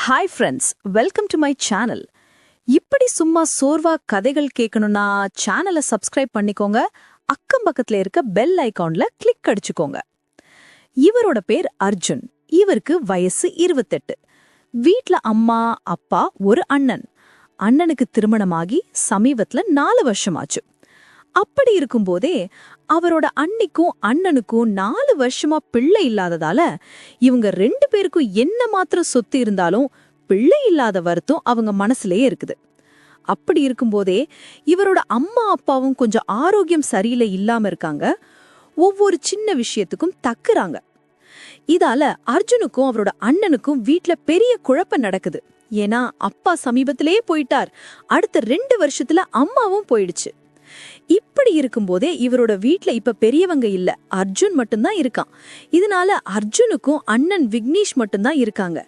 Hi friends, welcome to my channel. இப்படி சும்மா சோர்வா கதைகள் கேட்கணும்னா சேனலை சப்ஸ்கிரைப் பண்ணிக்கோங்க. அக்கம் பக்கத்துல இருக்க பெல் ஐகான்ல கிளிக் அடிச்சுக்கோங்க. இவரோட பேர் அர்ஜுன். இவருக்கு வயசு 28. வீட்ல அம்மா, அப்பா, ஒரு அண்ணன். அண்ணனுக்கு திருமணமாகி சமீபத்துல 4 வருஷமாச்சு. அப்படி இருக்கும்போதே அவரோட அண்ணிக்கும் அண்ணனுக்கும் 4 வருஷமா பிள்ளை இல்லாததால இவங்க 2 பேருக்கும் என்ன மாத்திரம் சொத்து இருந்தாலும் பிள்ளை இல்லாத வருத்தம் அவங்க மனசுலயே இருக்குது. அப்படி இருக்கும்போதே இவரோட அம்மா அப்பாவும் கொஞ்சம் ஆரோக்கியம் சரியில்லை இல்லாம இருக்காங்க. ஒவ்வொரு சின்ன விஷயத்துக்கும் தக்குறாங்க. இதால அர்ஜுனுக்கும் அவரோட அண்ணனுக்கும் வீட்ல பெரிய குழப்பம் நடக்குது. ஏன்னா அப்பா சமீபத்திலேயே போயிட்டார். அடுத்த 2 வருஷத்துல அம்மாவும் போயிடுச்சு. இப்படி இருக்கும்போதே இவரோட வீட்ல இப்ப பெரியவங்க இல்ல, அர்ஜுன் மட்டும்தான் இருக்கான். இதனால அர்ஜுனுக்கும் அண்ணன் விக்னேஷ் மட்டும்தான் இருக்காங்க.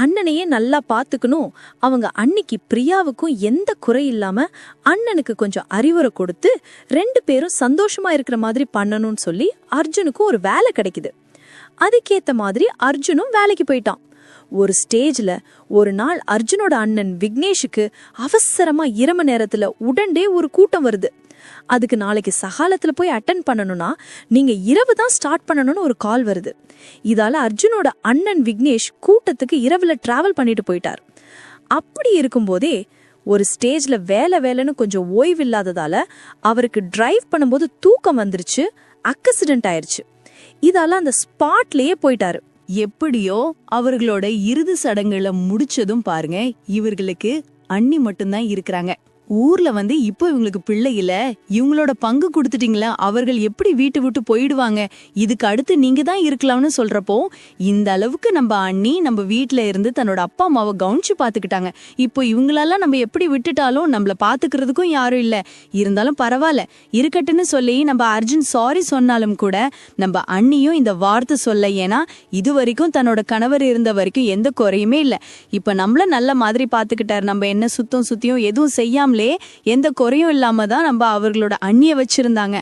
அண்ணனையே நல்லா பாத்துக்கணும். அவங்க அன்னிக்கு பிரியாவுக்கும் எந்த குறை இல்லாம அண்ணனுக்கு கொஞ்சம் அறிவுரை கொடுத்து 2 பேரும் சந்தோஷமா இருக்கிற மாதிரி பண்ணணும்னு சொல்லி அர்ஜுனுக்கும் ஒரு வேலை கிடைக்குது. அதுக்கேத்த மாதிரி அர்ஜுனும் வேலைக்கு போயிட்டான். ஒரு ஸ்டேஜ்ல ஒரு நாள் அர்ஜுனோட அண்ணன் விக்னேஷுக்கு அவசரமா இரவு நேரத்துல உடனே ஒரு கூட்டம் வருது. அதுக்கு நாளைக்கு சகாலத்துல போய் அட்டென்ட் பண்ணணும்னா நீங்க இரவு தான் ஸ்டார்ட் பண்ணணும்னு ஒரு கால் வருது. இதால அர்ஜுனோட அண்ணன் விக்னேஷ் கூட்டத்துக்கு இரவுல டிராவல் பண்ணிட்டு போயிட்டார். அப்படி இருக்கும்போதே ஒரு ஸ்டேஜ்ல வேலைன்னு கொஞ்சம் ஓய்வு இல்லாததால அவருக்கு டிரைவ் பண்ணும்போது தூக்கம் வந்துருச்சு. ஆக்சிடென்ட் ஆயிருச்சு. இதால அந்த ஸ்பாட்லயே போயிட்டாரு. எப்படியோ அவர்களோட இறுதி சடங்குகளை முடிச்சதும் பாருங்க, இவர்களுக்கு அண்ணி மட்டும்தான் இருக்கிறாங்க. ஊர்ல இப்போ இவங்களுக்கு பிள்ளை இல்ல, இவங்களோட பங்கு கொடுத்துட்டீங்களா, அவர்கள் எப்படி வீட்டு விட்டு போயிடுவாங்க, இதுக்கு அடுத்து நீங்க தான் இருக்கலாம்னு சொல்றப்போ இந்த அளவுக்கு நம்ம அண்ணி நம்ம வீட்டுல இருந்து தன்னோட அப்பா அம்மாவை கவனிச்சு பாத்துக்கிட்டாங்க. இப்போ இவங்களெல்லாம் நம்ம எப்படி விட்டுட்டாலும் நம்மள பாத்துக்கிறதுக்கும் யாரும் இல்ல. இருந்தாலும் பரவாயில்ல இருக்கட்டுன்னு சொல்லி நம்ம அர்ஜுன் சாரி சொன்னாலும் கூட நம்ம அண்ணியும் இந்த வார்த்தை சொல்ல. ஏன்னா இது வரைக்கும் தன்னோட கணவர் இருந்த வரைக்கும் எந்த குறையுமே இல்ல. இப்ப நம்மள நல்ல மாதிரி பாத்துக்கிட்டாரு. நம்ம என்ன சுத்தியும் எதுவும் செய்யாம எந்த குறையும் இல்லாம தான் நம்ம அவர்களோட அண்ணிய வச்சிருந்தாங்க.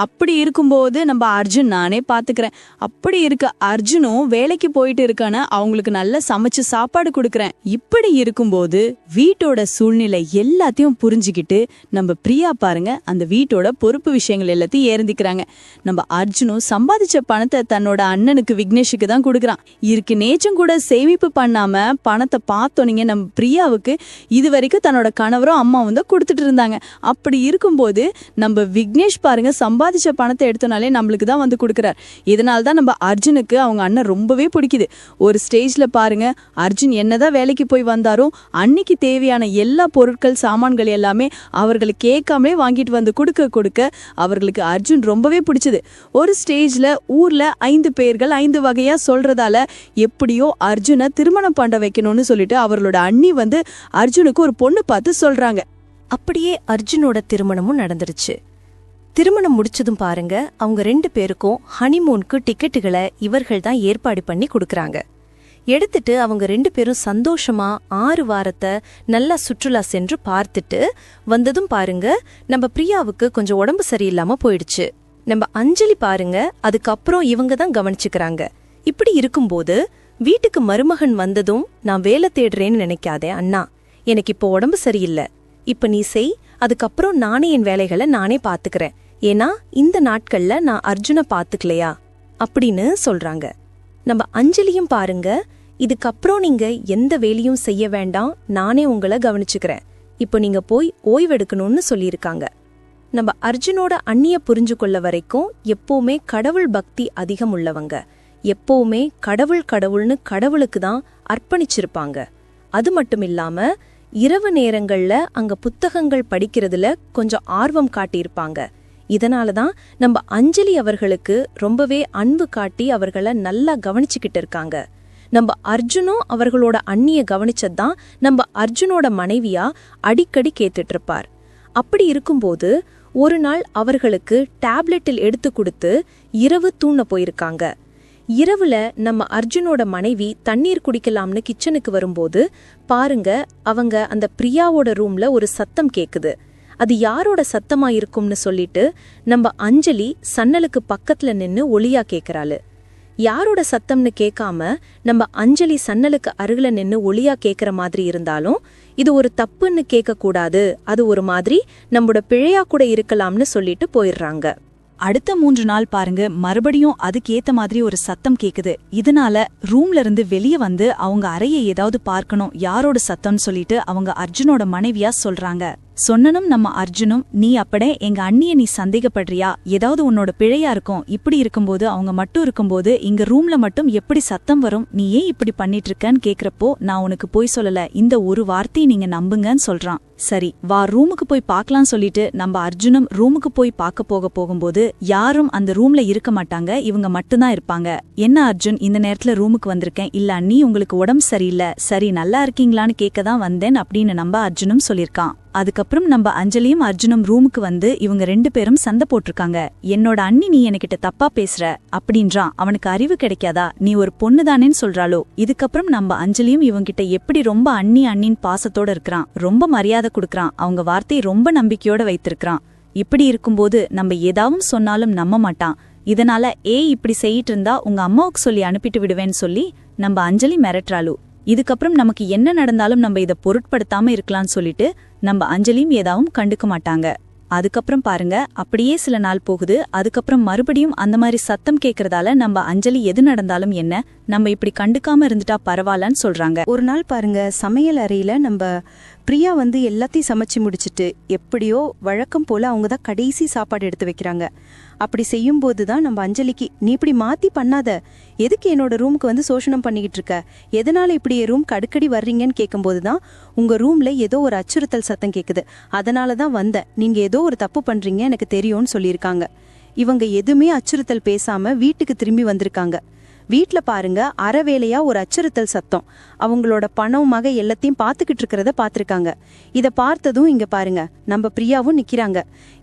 அப்படி இருக்கும்போது நம்ம அர்ஜுன் நானே பாத்துக்கிறேன், அப்படி இருக்க அர்ஜுனும் வேலைக்கு போயிட்டு இருக்கான அவங்களுக்கு நல்ல சமைச்சு சாப்பாடு கொடுக்கறேன். இப்படி இருக்கும்போது வீட்டோட சூழ்நிலை எல்லாத்தையும் புரிஞ்சுக்கிட்டு நம்ம பிரியா பாருங்க அந்த வீட்டோட பொறுப்பு விஷயங்கள் எல்லாத்தையும் ஏறந்திக்கிறாங்க. நம்ம அர்ஜுனும் சம்பாதிச்ச பணத்தை தன்னோட அண்ணனுக்கு விக்னேஷுக்கு தான் கொடுக்கறான். இருக்கு நேச்சும் கூட சேமிப்பு பண்ணாம பணத்தை பார்த்தோன்னீங்க நம்ம பிரியாவுக்கு இது வரைக்கும் தன்னோட கணவரும் அம்மாவும் தான் கொடுத்துட்டு இருந்தாங்க. அப்படி இருக்கும்போது நம்ம விக்னேஷ் பாருங்க சம்பாதிச்ச பணத்தை எடுத்தனாலே நம்மளுக்கு தான் கொடுக்கறார். இதனால தான் நம்ம அர்ஜுனுக்கு அவங்க அண்ணன் ரொம்பவே பிடிக்குது. ஒரு ஸ்டேஜ்ல பாருங்க அர்ஜுன் என்னதான் வேலைக்கு போய் வந்தாரோ அன்னைக்கு தேவையான எல்லா பொருட்கள் சாமான்கள் எல்லாமே அவர்களுக்கு கேட்காமலே வாங்கிட்டு கொடுக்க அவர்களுக்கு அர்ஜுன் ரொம்பவே பிடிச்சது. ஒரு ஸ்டேஜ்ல ஊர்ல 5 பேர்கள் 5 வகையா சொல்றதால எப்படியோ அர்ஜுனை திருமணம் பண்ண வைக்கணும்னு சொல்லிட்டு அவர்களோட அண்ணி அர்ஜுனுக்கு ஒரு பொண்ணு பார்த்து சொல்றாங்க. அப்படியே அர்ஜுனோட திருமணமும் நடந்துருச்சு. திருமணம் முடிச்சதும் பாருங்க அவங்க 2 பேருக்கும் ஹனிமூனுக்கு டிக்கெட்டுகளை இவர்கள் தான் ஏற்பாடு பண்ணி கொடுக்கறாங்க. எடுத்துட்டு அவங்க 2 பேரும் சந்தோஷமா 6 வாரத்தை நல்லா சுற்றுலா சென்று பார்த்துட்டு வந்ததும் பாருங்க நம்ம பிரியாவுக்கு கொஞ்சம் உடம்பு சரியில்லாம போயிடுச்சு. நம்ம அஞ்சலி பாருங்க அதுக்கப்புறம் இவங்க தான் கவனிச்சுக்கிறாங்க. இப்படி இருக்கும்போது வீட்டுக்கு மருமகன் வந்ததும் நான் வேலை தேடுறேன்னு நினைக்காதே அண்ணா, எனக்கு இப்போ உடம்பு சரியில்லை, இப்ப நீ செய், அதுக்கப்புறம் நானே என் வேலைகளை நானே பாத்துக்கிறேன், ஏன்னா இந்த நாட்கள்ல நான் அர்ஜுனை பாத்துக்கலையா அப்படின்னு சொல்றாங்க. நம்ம அஞ்சலியும் பாருங்க இதுக்கப்புறம் நீங்க எந்த வேலையும் செய்ய வேண்டாம், நானே உங்களை கவனிச்சுக்கிறேன், இப்போ நீங்க போய் ஓய்வெடுக்கணும்னு சொல்லியிருக்காங்க. நம்ம அர்ஜுனோட அண்ணிய புரிஞ்சு கொள்ள வரைக்கும் எப்பவுமே கடவுள் பக்தி அதிகம் உள்ளவங்க, எப்பவுமே கடவுள்னு கடவுளுக்கு தான் அர்ப்பணிச்சிருப்பாங்க. அது மட்டும் இல்லாம இரவு நேரங்கள்ல அங்க புத்தகங்கள் படிக்கிறதுல கொஞ்சம் ஆர்வம் காட்டியிருப்பாங்க. இதனாலதான் நம்ம அஞ்சலி அவர்களுக்கு ரொம்பவே அன்பு காட்டி அவர்களை நல்லா கவனிச்சுக்கிட்டு இருக்காங்க. நம்ம அர்ஜுனும் அவர்களோட அண்ணிய கவனிச்சதுதான் நம்ம அர்ஜுனோட மனைவியா அடிக்கடி கேட்டுட்டு இருப்பார். அப்படி இருக்கும்போது ஒரு நாள் அவர்களுக்கு டேப்லெட்டில் எடுத்து கொடுத்து இரவு தூண்ண போயிருக்காங்க. இரவுல நம்ம அர்ஜுனோட மனைவி தண்ணீர் குடிக்கலாம்னு கிச்சனுக்கு வரும்போது பாருங்க அவங்க அந்த பிரியாவோட ரூம்ல ஒரு சத்தம் கேக்குது. அது யாரோட சத்தமா இருக்கும்னு சொல்லிட்டு நம்ம அஞ்சலி சன்னலுக்கு பக்கத்துல நின்னு ஒளியா கேக்குறாளு. யாரோட சத்தம்னு கேட்காம நம்ம அஞ்சலி சன்னலுக்கு அருகில நின்னு ஒளியா கேக்குற மாதிரி இருந்தாலும் இது ஒரு தப்புன்னு கேட்க கூடாது, அது ஒரு மாதிரி நம்மோட பிழையா கூட இருக்கலாம்னு சொல்லிட்டு போயிடுறாங்க. அடுத்த 3 நாள் பாருங்க, மறுபடியும் அதுக்கேத்த மாதிரி ஒரு சத்தம் கேக்குது. இதனால ரூம்ல இருந்து வெளியே வந்து அவங்க அறையை ஏதாவது பார்க்கணும், யாரோட சத்தம்னு சொல்லிட்டு அவங்க அர்ஜுனோட மனைவியா சொல்றாங்க. சொன்னனும் நம்ம அர்ஜுனும், நீ அப்படே எங்க அண்ணிய நீ சந்தேகப்படுறியா, ஏதாவது உன்னோட பிழையா இருக்கும், இப்படி இருக்கும்போது அவங்க மட்டும் இருக்கும்போது இங்க ரூம்ல மட்டும் எப்படி சத்தம் வரும், நீ ஏன் இப்படி பண்ணிட்டு இருக்கன்னு கேக்குறப்போ நான் உனக்கு போய் சொல்லல, இந்த ஒரு வார்த்தையை நீங்க நம்புங்கன்னு சொல்றான். சரி வா ரூமுக்கு போய் பார்க்கலாம் சொல்லிட்டு நம்ம அர்ஜுனும் ரூமுக்கு போய் பார்க்க போகும்போது யாரும் அந்த ரூம்ல இருக்க மாட்டாங்க, இவங்க மட்டும்தான் இருப்பாங்க. என்ன அர்ஜுன் இந்த நேரத்துல ரூமுக்கு வந்திருக்கேன், இல்ல அண்ணி உங்களுக்கு உடம்பு சரியில்லை, சரி நல்லா இருக்கீங்களான்னு கேட்கதான் வந்தேன் அப்படின்னு நம்ம அர்ஜுனும் சொல்லியிருக்கான். அதுக்கப்புறம் நம்ம அஞ்சலியும் அர்ஜுனும் ரூமுக்கு வந்து இவங்க 2 பேரும் சண்டை போட்டிருக்காங்க. என்னோட அண்ணி நீ என்கிட்ட தப்பா பேசுற அப்படின்றான். அவனுக்கு அறிவு கிடைக்காதா, நீ ஒரு பொண்ணுதானேன்னு சொல்றாளோ. இதுக்கப்புறம் நம்ம அஞ்சலியும் இவங்கிட்ட எப்படி ரொம்ப அண்ணின்னு பாசத்தோட இருக்கிறான், ரொம்ப மரியாதை கொடுக்கறான், அவங்க வார்த்தையை ரொம்ப நம்பிக்கையோட வைத்திருக்கிறான். இப்படி இருக்கும்போது நம்ம ஏதாவது சொன்னாலும் நம்ப மாட்டான். இதனால இப்படி செய்யிட்டு இருந்தா உங்க அம்மாவுக்கு சொல்லி அனுப்பிட்டு விடுவேன்னு சொல்லி நம்ம அஞ்சலி மிரட்டுறாளு. இதுக்கப்புறம் நமக்கு என்ன நடந்தாலும் நம்ம இதை பொருட்படுத்தாம இருக்கலாம்னு சொல்லிட்டு நம்ம அஞ்சலியும் ஏதாவும் கண்டுக்க மாட்டாங்க. அதுக்கப்புறம் பாருங்க, அப்படியே சில நாள் போகுது. அதுக்கப்புறம் மறுபடியும் அந்த மாதிரி சத்தம் கேட்கறதால நம்ம அஞ்சலி எது நடந்தாலும் என்ன, நம்ம இப்படி கண்டுக்காம இருந்துட்டா பரவாயில்லன்னு சொல்றாங்க. ஒரு நாள் பாருங்க, சமையல் அறையில நம்ம பிரியா வந்து எல்லாத்தையும் சமைச்சு முடிச்சிட்டு எப்படியோ வழக்கம் போல அவங்க தான் கடைசி சாப்பாடு எடுத்து வைக்கிறாங்க. அப்படி செய்யும்போது தான் நம்ம அஞ்சலிக்கு, நீ இப்படி மாத்தி பண்ணாத, எதுக்கு என்னோட ரூமுக்கு வந்து சோஷனம் பண்ணிக்கிட்டு இருக்க, எதனால இப்படி என் ரூம்க்கு அடிக்கடி வர்றீங்கன்னு கேட்கும்போது தான் உங்க ரூம்ல ஏதோ ஒரு அச்சுறுத்தல் சத்தம் கேக்குது, அதனால தான் வந்தேன், நீங்க ஏதோ ஒரு தப்பு பண்றீங்க எனக்கு தெரியும்னு சொல்லியிருக்காங்க. இவங்க எதுவுமே அச்சுறுத்தல் பேசாம வீட்டுக்கு திரும்பி வந்திருக்காங்க. வீட்ல பாருங்க, அறவேளையா ஒரு அச்சுறுத்தல் சத்தம், அவங்களோட பணம் மக எல்லாத்தையும் பாத்துக்கிட்டு இருக்கிறத பாத்திருக்காங்க. இத பார்த்ததும் இங்க பாருங்க நம்ம பிரியாவும் நிக்கிறாங்க.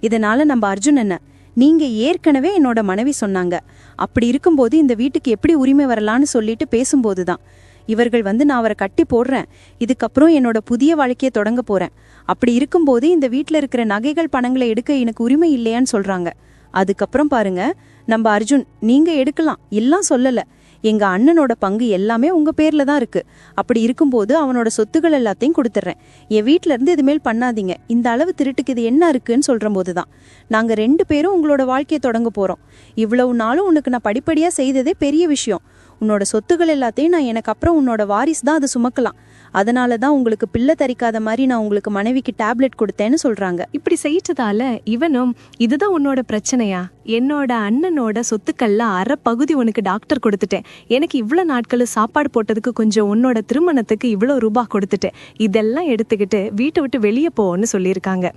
இதனால நம்ம அர்ஜுன், என்ன நீங்க ஏற்கனவே என்னோட மனைவி சொன்னாங்க, அப்படி இருக்கும்போது இந்த வீட்டுக்கு எப்படி உரிமை வரலான்னு சொல்லிட்டு பேசும்போதுதான் இவர்கள் வந்து நான் அவரை கட்டி போடுறேன், இதுக்கப்புறம் என்னோட புதிய வாழ்க்கையை தொடங்க போறேன், அப்படி இருக்கும்போது இந்த வீட்டுல இருக்கிற நகைகள் பணங்களை எடுக்க எனக்கு உரிமை இல்லையான்னு சொல்றாங்க. அதுக்கப்புறம் பாருங்க நம்ம அர்ஜுன், நீங்க எடுக்கலாம் எல்லாம் சொல்லல, எங்க அண்ணனோட பங்கு எல்லாமே உங்க பேர்ல தான் இருக்கு, அப்படி இருக்கும்போது அவனோட சொத்துகள் எல்லாத்தையும் கொடுத்துட்றேன், என் வீட்டுல இருந்து இது மேல் பண்ணாதீங்க, இந்த அளவு திருட்டுக்கு இது என்ன இருக்குன்னு சொல்ற போதுதான் நாங்க 2 பேரும் உங்களோட வாழ்க்கையை தொடங்க போறோம், இவ்வளவு நாளும் உனக்கு நான் படிப்படியா செய்ததே பெரிய விஷயம், உன்னோட சொத்துகள் எல்லாத்தையும் நான் எனக்கு அப்புறம் உன்னோட வாரிசு தான் அது சுமக்கலாம், அதனாலதான் உங்களுக்கு பிள்ளை தரிக்காத மாதிரி நான் உங்களுக்கு மனைவிக்கு டேப்லெட் கொடுத்தேன்னு சொல்றாங்க. இப்படி செய்யிட்டதால இவனும், இதுதான் உன்னோட பிரச்சனையா, என்னோட அண்ணனோட சொத்துக்கள்ல அரை பகுதி உனக்கு டாக்டர் கொடுத்துட்டேன், எனக்கு இவ்வளவு நாட்கள் சாப்பாடு போட்டதுக்கு கொஞ்சம் உன்னோட திருமணத்துக்கு இவ்வளவு ரூபாய் கொடுத்துட்டேன், இதெல்லாம் எடுத்துக்கிட்டு வீட்டை விட்டு வெளியே போன்னு சொல்லியிருக்காங்க.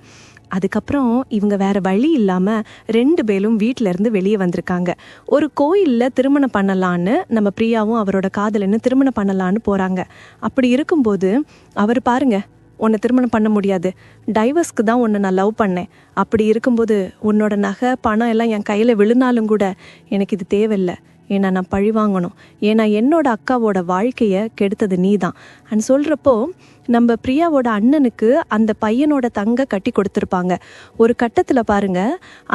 அதுக்கப்புறம் இவங்க வேற வழி இல்லாம 2 பேரும் வீட்டுல இருந்து வெளியே வந்திருக்காங்க. ஒரு கோயில்ல திருமணம் பண்ணலான்னு நம்ம பிரியாவும் அவரோட காதலன்னு திருமணம் பண்ணலான்னு போறாங்க. அப்படி இருக்கும்போது அவர் பாருங்க, உன்னை திருமணம் பண்ண முடியாது, டைவர்ஸ்க்கு தான் உன்னை நான் லவ் பண்ணேன், அப்படி இருக்கும்போது உன்னோட நகை பணம் எல்லாம் என் கையில விழுந்தாலும் கூட எனக்கு இது தேவையில்லை, ஏன்னா நான் பழி வாங்கணும், ஏன்னா என்னோட அக்காவோட வாழ்க்கையை கெடுத்தது நீ தான் அன்னு சொல்கிறப்போ நம்ம பிரியாவோட அண்ணனுக்கு அந்த பையனோட தங்க கட்டி கொடுத்துருப்பாங்க. ஒரு கட்டத்தில் பாருங்க,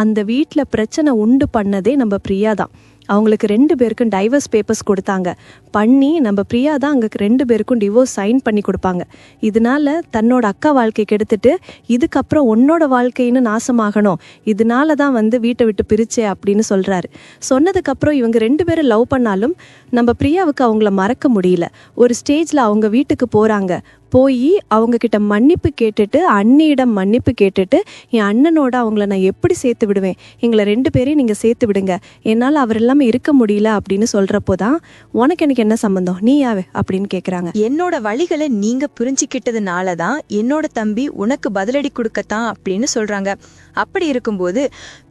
அந்த வீட்டில் பிரச்சனை உண்டு பண்ணதே நம்ம பிரியா தான். அவங்களுக்கு 2 பேருக்கும் டைவர்ஸ் பேப்பர்ஸ் கொடுத்தாங்க, பண்ணி நம்ம பிரியா தான் அங்கே 2 பேருக்கும் டிவோர்ஸ் சைன் பண்ணி கொடுப்பாங்க. இதனால தன்னோட அக்கா வாழ்க்கை கெடுத்துட்டு இதுக்கப்புறம் உன்னோட வாழ்க்கைன்னு நாசமாகணும், இதனால தான் வந்து வீட்டை விட்டு பிரிச்சே அப்படின்னு சொல்கிறாரு. சொன்னதுக்கப்புறம் இவங்க 2 பேரும் லவ் பண்ணாலும் நம்ம பிரியாவுக்கு அவங்கள மறக்க முடியல. ஒரு ஸ்டேஜில் அவங்க வீட்டுக்கு போகிறாங்க, போய் அவங்க கிட்ட மன்னிப்பு கேட்டுட்டு, அண்ணியிடம் மன்னிப்பு கேட்டுட்டு, என் அண்ணனோட அவங்கள நான் எப்படி சேர்த்து விடுவேன், எங்களை 2 பேரையும் நீங்கள் சேர்த்து விடுங்க, என்னால் அவர் எல்லாமே இருக்க முடியல அப்படின்னு சொல்கிறப்போ தான், உனக்கு எனக்கு என்ன சம்பந்தம், நீ யாவே அப்படின்னு கேட்குறாங்க. என்னோட வழிகளை நீங்க புரிஞ்சிக்கிட்டதுனால தான் என்னோட தம்பி உனக்கு பதிலடி கொடுக்கத்தான் அப்படின்னு சொல்றாங்க. அப்படி இருக்கும்போது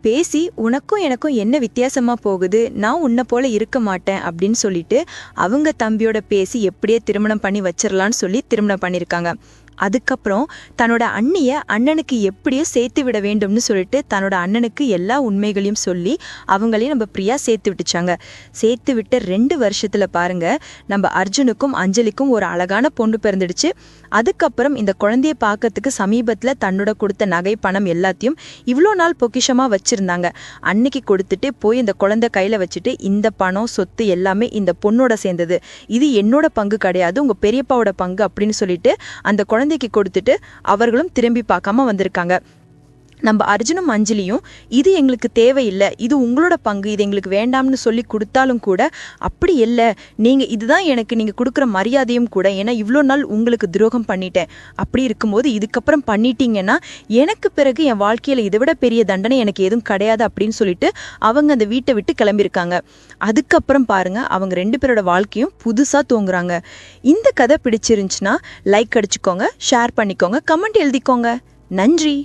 பேசி உனக்கும் எனக்கும் என்ன வித்தியாசமா போகுது, நான் உன்னை போல இருக்க மாட்டேன் அப்படின்னு சொல்லிட்டு அவங்க தம்பியோட பேசி எப்படியே திருமணம் பண்ணி வச்சிடலான்னு சொல்லி திருமணம் பண்ணியிருக்காங்க. அதுக்கப்புறம் தன்னோட அண்ணிய அண்ணனுக்கு எப்படியோ சேர்த்து விட வேண்டும்னு சொல்லிட்டு தன்னோட அண்ணனுக்கு எல்லா உண்மைகளையும் சொல்லி அவங்களையும் நம்ம பிரியா சேர்த்து விட்டுச்சாங்க. சேர்த்து விட்ட 2 வருஷத்துல பாருங்க, நம்ம அர்ஜுனுக்கும் அஞ்சலிக்கும் ஒரு அழகான பொண்ணு பிறந்துடுச்சு. அதுக்கப்புறம் இந்த குழந்தைய பார்க்கறதுக்கு சமீபத்துல தன்னோட கொடுத்த நகை பணம் எல்லாத்தையும் இவ்வளோ நாள் பொக்கிஷமா வச்சிருந்தாங்க. அன்னைக்கு கொடுத்துட்டு போய் இந்த குழந்தை கையில வச்சுட்டு, இந்த பணம் சொத்து எல்லாமே இந்த பொண்ணோட சேர்ந்தது, இது என்னோட பங்கு கிடையாது, உங்க பெரியப்பாவோட பங்கு அப்படின்னு சொல்லிட்டு அந்த குழந்தைக்கு கொடுத்துட்டு அவர்களும் திரும்பி பார்க்காம வந்திருக்காங்க. நம்ம அர்ஜுனும் அஞ்சலியும் இது எங்களுக்கு தேவையில்லை, இது உங்களோட பங்கு, இது எங்களுக்கு வேண்டாம்னு சொல்லி கொடுத்தாலும் கூட அப்படி இல்லை, இதுதான் எனக்கு நீங்கள் கொடுக்குற மரியாதையும் கூட, ஏன்னா இவ்வளோ நாள் உங்களுக்கு துரோகம் பண்ணிட்டேன், அப்படி இருக்கும்போது இதுக்கப்புறம் பண்ணிட்டீங்கன்னா எனக்கு பிறகு என் வாழ்க்கையில் இதை விட பெரிய தண்டனை எனக்கு எதுவும் கிடையாது அப்படின்னு சொல்லிட்டு அவங்க அந்த வீட்டை விட்டு கிளம்பியிருக்காங்க. அதுக்கப்புறம் பாருங்க, அவங்க 2 பேரோட வாழ்க்கையும் புதுசாக தூங்குறாங்க. இந்த கதை பிடிச்சிருந்துச்சுன்னா லைக் அடிச்சுக்கோங்க, ஷேர் பண்ணிக்கோங்க, கமெண்ட் எழுதிக்கோங்க. நன்றி.